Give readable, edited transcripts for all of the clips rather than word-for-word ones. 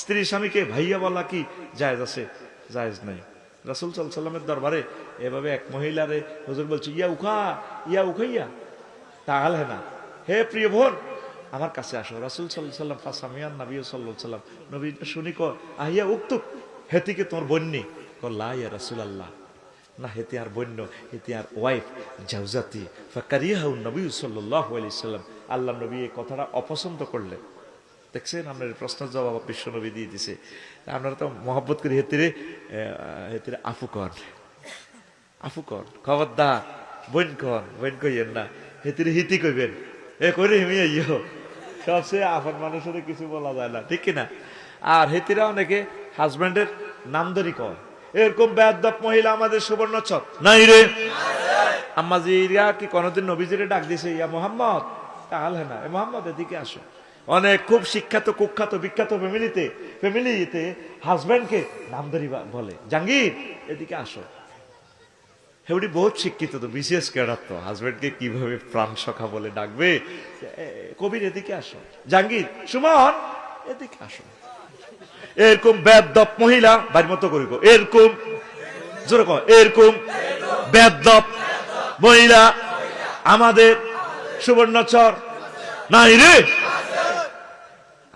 স্ত্রী স্বামীকে ভাইয়া বলা কি জায়েজ আছে? জায়েজ নাই। রাসূল সাল্লাল্লাহু আলাইহি ওয়াসাল্লামের দরবারে এভাবে এক মহিলারে হুজুর বলছে, ইয়া উখাইয়া তাহাল হেনা, হে প্রিয় বোন আমার কাছে আসো। রাসূল সাল্লাল্লাহু আলাইহি ওয়াসাল্লাম ফাসামিয়ান নবী সাল্লাল্লাহু আলাইহি ওয়াসাল্লাম, নবী শুনি ক আহিয়া উক্তুক, হেতিকে তোমার বন্যি লা ইয়া রাসূলুল্লাহ, না হেতি আর বন্য, হেতি আর ওয়াইফ জাওজাতি ফাকারিহাউ নবী সাল্লাল্লাহু আলাইহি ওয়াসাল্লাম। আল্লাহ নবী এই কথাটা অপছন্দ করলেন। দেখছেন আপনার প্রশ্নের জবাব বিশ্ব নবী দিয়ে দিছে। আপনারা তো মহব্বত করে হেতিরে আফু কর, খবরদার বোন কইয়েন না, হেতিরে হিতি কইবেন, এ করে হিমিয়ে ইয়ো, সবচেয়ে আপন মানুষের কিছু বলা যায় না, ঠিক কিনা? আর হেতিরা অনেকে হাজব্যান্ডের নামদারি কর, এরকম বেয়াদব মহিলা আমাদের সুবর্ণচর নাই রে। আম্মাজিরা কি কোনদিন নবীজিরে ডাক দিছে ইয়া মোহাম্মদ? তাহলে না, এ মোহাম্মদ এদিকে আসো। অনেক খুব শিক্ষিত কুখ্যাত বিখ্যাত ফ্যামিলিতে হাজব্যান্ডকে নামদারি বলে, জাহাঙ্গীর এদিকে আসো। হেউডি বহুত শিক্ষিত তো, বিশেষ ক্যাডার তো, হাজব্যান্ডকে কিভাবে প্রাণ সখা বলে ডাকবে। কবির এদিকে আসো, জাহাঙ্গীর সুমন এদিকে আসো। এরকম বেয়াদব মহিলা বাড়ির মতো করি গো, এরকম জোরে কর, এরকম বেয়াদব মহিলা আমাদের সুবর্ণচর নাই রে।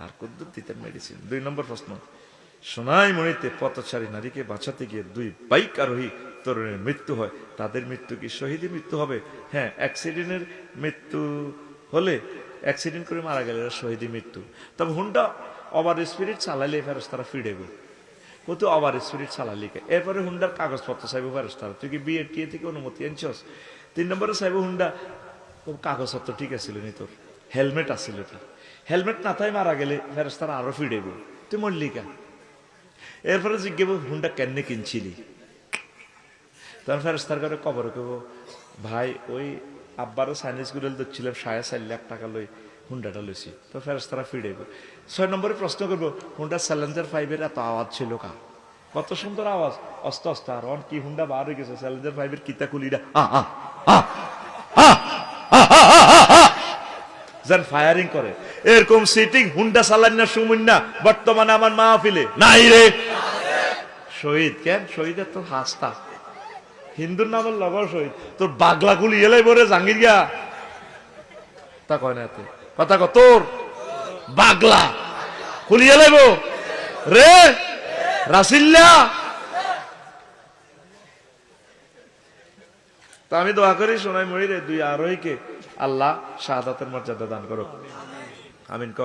আর কুদ্দুর দিতেন মেডিসিন। 2 নম্বর প্রশ্ন, সোনাই মণিতে পথচারী নারীকে বাঁচাতে গিয়ে 2 বাইক আরোহী তরুণের মৃত্যু হয়, তাদের মৃত্যু কি শহীদি মৃত্যু হবে? হ্যাঁ, অ্যাক্সিডেন্টের মৃত্যু হলে, অ্যাক্সিডেন্ট করে মারা গেলে শহীদি মৃত্যু। তবে হুন্ডা ওভার স্পিরিট চালাইলে ফেরেশতারা ফিরেব, কত ওভার স্পিরিট চালালি। এরপরে হুন্ডার কাগজপত্র চাইব ফেরেশতারা, তুই কি বিএড টিএ থেকে অনুমতি আনছস? 3 নম্বরে চাইব হুন্ডা কাগজপত্র ঠিক আছিল নি, তোর হেলমেট আছিল কি? হেলমেট না তাই মারা গেলে ফেরেশতারা আরো ফিরেব, তুই মল্লিকা। এরপরে জিজ্ঞেব হুন্ডা কেমনে কিনছিলি? তখন ফেরেশতার ঘরে কবরে কেব, ভাই ওই আব্বারও চাইনিজ গুলো দিচ্ছিলাম 4.5 লাখ টাকা লই হুন্ডাটা লইছি। তো ফেরেশতারা ফিরেব। 6 নম্বরে প্রশ্ন করবো, হুন্ডা চ্যালেঞ্জার 5 এত আওয়াজ ছিল কা? কত সুন্দর আওয়াজ, অস্ত অস্ত। আর অন কি হুন্ডা বার হয়ে গেছে চ্যালেঞ্জার 5 কিতা কুলিটা যেন ফায়ারিং করে, এরকম সিটিং হুন্ডা চালান না সুমুন্না বর্তমানে আমার মাহফিলে নাই রে। শহীদ কেন? শহীদের তো হাসতা হিন্দুর নামের লগর শহীদ, তোর বাগলা গুলি এলাই বরে জাঙ্গির গিয়া তা কয় না, এতে কথা ক, তোর বাগলা খুলি এলাইব রে রাসিল্লা। তা আমি দোয়া করি সোনাই মরিরে 2 আরোহীকে আল্লাহ শাহাদাতের মর্যাদা দান করো, আমিন ক।